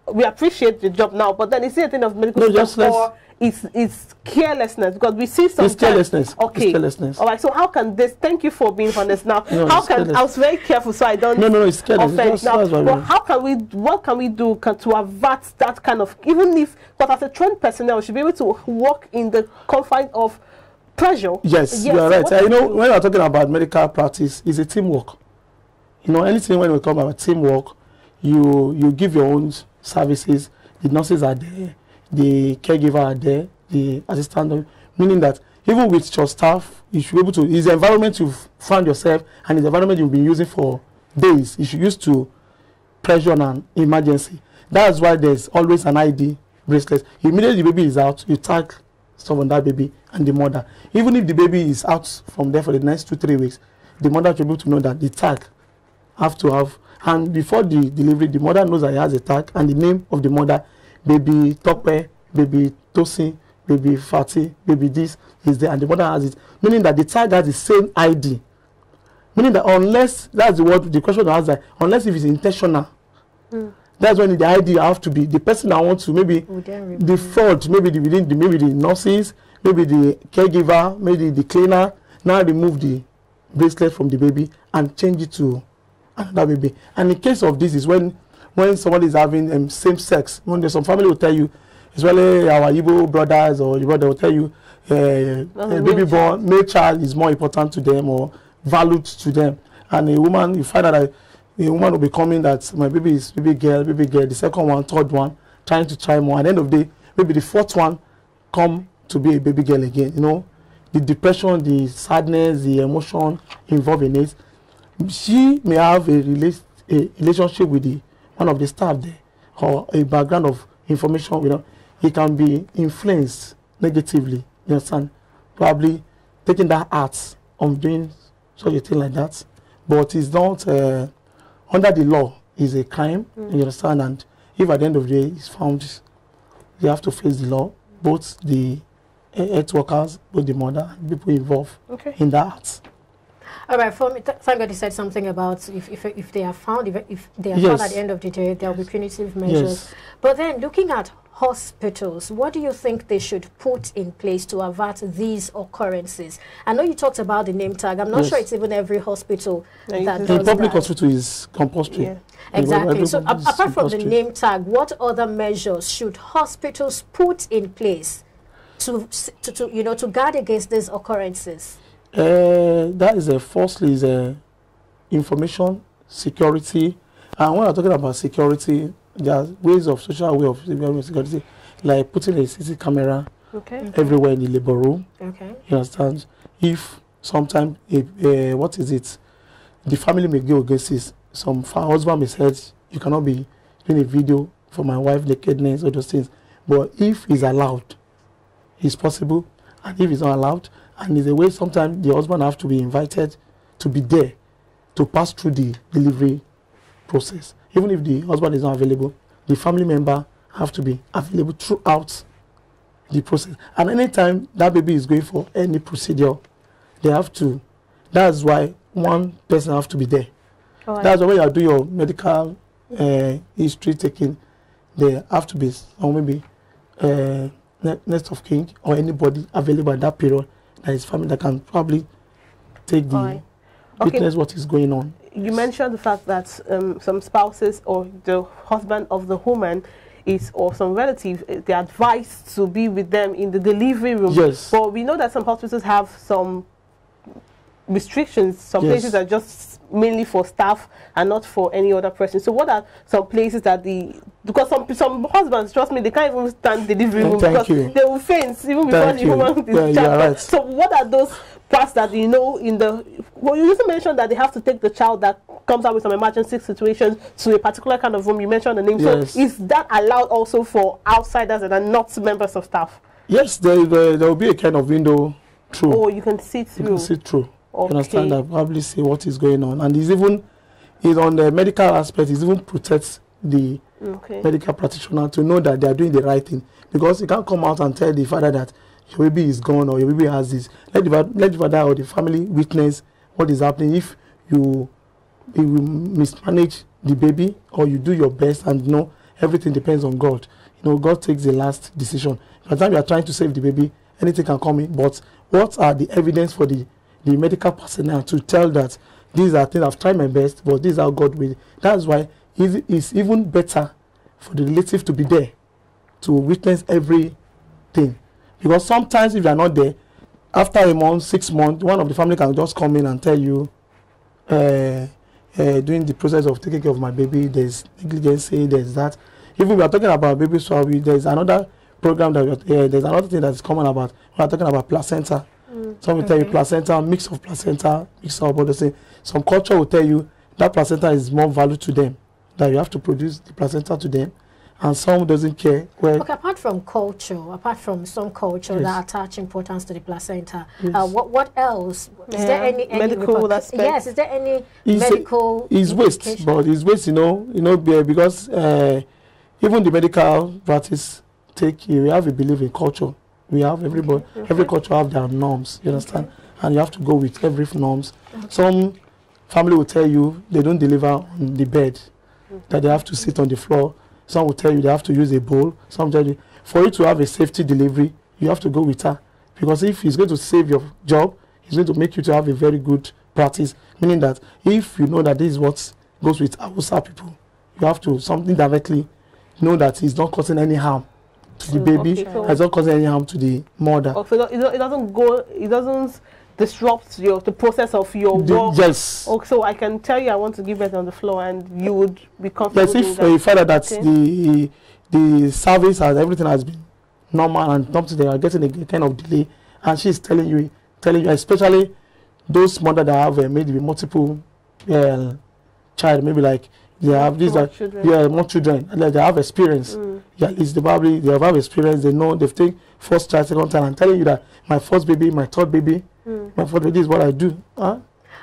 we appreciate the job now, but then is it a thing of medical stuff, or it's carelessness? Because we see some. It's carelessness. Okay. It's carelessness. All right. So how can this? Thank you for being honest. Now, no, how can I was very careful so I don't. No, it's careless. Now, but how can we? What can we do to avert that kind of? Even if, but as a trained personnel, we should be able to work in the confines of pressure. Yes, you are right. You know, when we are talking about medical practice, it's a teamwork. You know, anything when we talk about teamwork, you give your own services. The nurses are there, the caregiver are there, the assistant, meaning that even with your staff, you should be able to. It's the environment you've found yourself, and it's the environment you've been using for days. You should use to pressure on an emergency. That's why there's always an ID bracelet. Immediately the baby is out, you tag stuff on that baby and the mother. Even if the baby is out from there for the next 2-3 weeks, the mother should be able to know that the tag have to have, and before the delivery, the mother knows that he has a tag and the name of the mother, baby Tope, baby Tosin, baby Fati, baby this is there, and the mother has it, meaning that the tag has the same ID. Meaning that unless, that's the word, the question I ask, that unless if it's intentional, that's when the ID have to be the person that wants to maybe the fraud, maybe maybe the nurses, maybe the caregiver, maybe the cleaner, now remove the bracelet from the baby and change it to another baby. And in case of this is when somebody is having same sex, when there's some family will tell you, especially our Igbo brothers or your brother will tell you, baby born, male child is more important to them or valued to them. And a woman, you find out that a woman will be coming that my baby is baby girl, the second one, third one, trying to try more. At the end of the day, maybe the fourth one come to be a baby girl again. You know, the depression, the sadness, the emotion involved in it. She may have a relationship with one of the staff there, or a background of information. You know, he can be influenced negatively. You understand? Probably taking that art of doing such a thing like that, but it's not under the law. Is a crime. You understand? And if at the end of the day it's found, you have to face the law. Both the health workers, both the mother, and people involved in that. All right, thank God you said something about if they are found, if they are found at the end of the day, there will be punitive measures. But then looking at hospitals, what do you think they should put in place to avert these occurrences? I know you talked about the name tag. I'm not sure it's even every hospital that does the public hospital is compulsory. Exactly. So apart from the name tag, what other measures should hospitals put in place to guard against these occurrences? That is firstly is information security, and when we're talking about security, there are ways of social way of security, like putting a CCTV camera everywhere in the labor room. You understand? If sometimes what is it? The family may go against this. Some husband may say you cannot be doing a video for my wife nakedness or those things. But if it's allowed, it's possible, and if it's not allowed. And it's a way sometimes the husband have to be invited to be there to pass through the delivery process. Even if the husband is not available, the family member have to be available throughout the process. And anytime that baby is going for any procedure, they have to. That's why one person have to be there. That's why when you do your medical history taking, there have to be maybe next of kin or anybody available at that period. That is family that can probably take the witness what is going on. You mentioned the fact that some spouses or the husband of the woman or some relative, they're advised to be with them in the delivery room. Yes. But we know that some hospitals have some restrictions. Some places are just mainly for staff and not for any other person. So what are some places that because some husbands, trust me, they can't even stand the delivery room because they will faint even before the woman is child. So what are those parts that you know well, you also mentioned that they have to take the child that comes out with some emergency situations to a particular kind of room. You mentioned the name. So is that allowed also for outsiders that are not members of staff? Yes, there will be a kind of window through. Oh, you can see through. You can see through. You understand that, probably see what is going on. And it's on the medical aspect, it even protects the medical practitioner to know that they are doing the right thing. Because you can't come out and tell the father that your baby is gone or your baby has this. Let the father or the family witness what is happening. If you mismanage the baby or you do your best and everything depends on God. You know, God takes the last decision. By the time you are trying to save the baby, anything can come in. But what are the evidence for the medical personnel to tell that these are things I've tried my best, but these are God will? That's why it's even better for the relative to be there to witness everything. Because sometimes if you are not there, after a month, 6 months, one of the family can just come in and tell you, during the process of taking care of my baby, there's negligence, there's that. Even we are talking about baby swab, there's another program that there's another thing that's common about. We are talking about placenta. Some will tell you placenta, mix of other things. Some culture will tell you that placenta is more value to them, that you have to produce the placenta to them, and some doesn't care. Well, okay, apart from culture, apart from some culture that attach importance to the placenta, what else? Is there any medical aspect? Yes, is there any medical? It's waste, but it's waste, you know, because even the medical practice we have a belief in culture. We have everybody, every culture have their norms. You understand? And you have to go with every norms. Some family will tell you they don't deliver on the bed, that they have to sit on the floor. Some will tell you they have to use a bowl. Some tell you for you to have a safety delivery, you have to go with her, because if it's going to save your job, it's going to make you to have a very good practice. Meaning that if you know that this is what goes with Hausa people, you have to something directly know that it's not causing any harm to the baby, it's not causing any harm to the mother. So it doesn't disrupt the process of your work. Yes. So I can tell you I want to give birth on the floor, and you would be comfortable. Yes, if you find out that the service and everything has been normal and something they are getting a kind of delay, and she's telling you, especially those mothers that have maybe multiple child, maybe like they have these more children, and they have experience. Yeah, it's probably they have experience. They know they've taken first child, second child, and telling you that my first baby, my third baby, my fourth baby is what I do.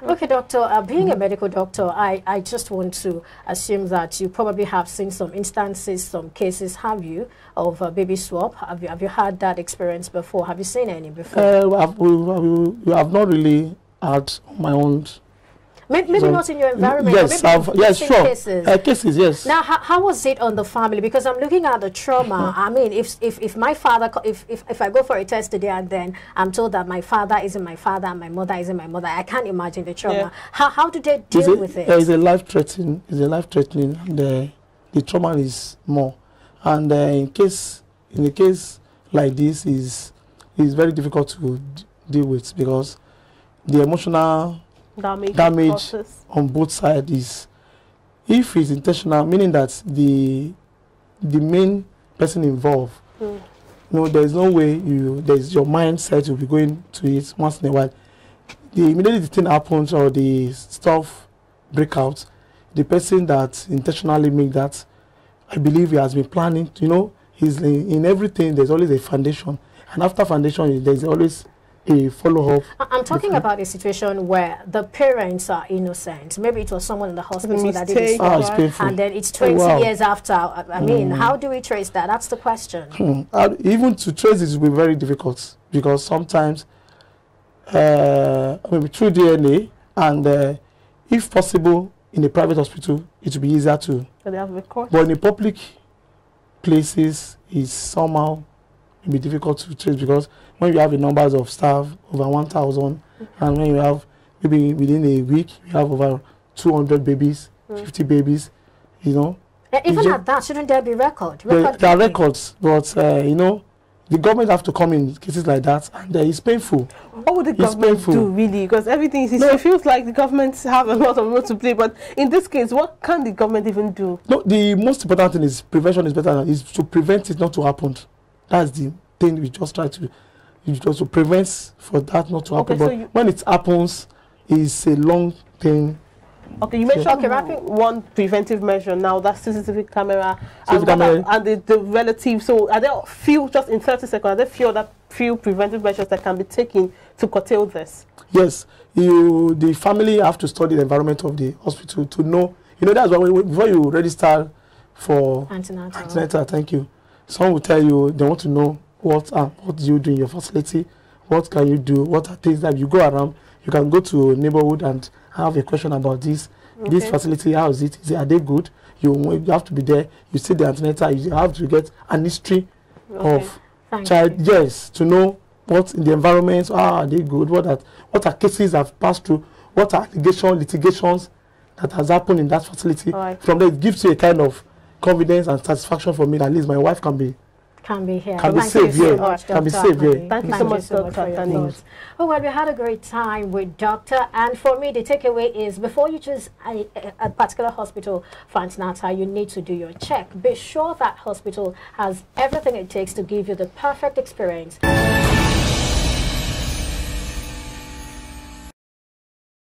Okay, doctor, being a medical doctor, I just want to assume that you probably have seen some instances, some cases, have you, of baby swap? Have you had that experience before? Have you seen any before? We have not really had my own. Maybe not in your environment. Yes, yes, sure. Cases, yes. Now, how was it on the family? Because I'm looking at the trauma. I mean, if my father, if I go for a test today and then I'm told that my father isn't my father and my mother isn't my mother, I can't imagine the trauma. Yeah. How do they deal with it? It's a life-threatening. It's a life-threatening, and the trauma is more. And in a case like this, is very difficult to deal with, because the emotional damage on both sides is, if it's intentional, meaning that the main person involved, there's no way there's your mindset will be going to it once in a while. Immediately the thing happens or the stuff break out, the person that intentionally make that, I believe he has been planning. He's in everything. There's always a foundation, and after foundation, there's always a follow-up. I'm talking about a situation where the parents are innocent. Maybe it was someone in the hospital that did it, and then it's 20 years after. I mean, how do we trace that? That's the question. Even to trace it will be very difficult, because sometimes maybe through DNA, and if possible in a private hospital, it will be easier to. So they have records. But in the public places, it's somehow be difficult to trace, because when you have the numbers of staff over 1,000, and when you have maybe within a week you have over 200 babies, 50 babies, Even at that, shouldn't there be record? There are records, but the government have to come in cases like that, and it's painful. What would the government do, really? Because everything is, it feels like the government have a lot of role to play, but in this case, what can the government even do? No, the most important thing is prevention is better, is to prevent it not to happen. That's the thing we just try to prevent for that not to happen. But when it happens, it's a long thing. Okay, you mentioned one preventive measure now, that's CCTV camera, and the relative. So are there just in 30 seconds, are there few preventive measures that can be taken to curtail this? Yes, the family have to study the environment of the hospital to know. That's why before you register for antenatal, thank you. Some will tell you they want to know what do you do in your facility, what can you do, what are things that you go around. You can go to a neighborhood and have a question about this facility, how is it? Are they good? you have to be there. You see the antenatal. You have to get an history of child. Yes, to know what in the environment. Are they good? What are cases have passed through? What are litigations that has happened in that facility? From there, it gives you a kind of confidence and satisfaction for me that at least my wife can be here. Can be saved here. Can be saved here. Thank you so much, Dr. Oh, well, we had a great time with Doctor. And for me, the takeaway is before you choose a particular hospital for antenatal, you need to do your check. Be sure that hospital has everything it takes to give you the perfect experience.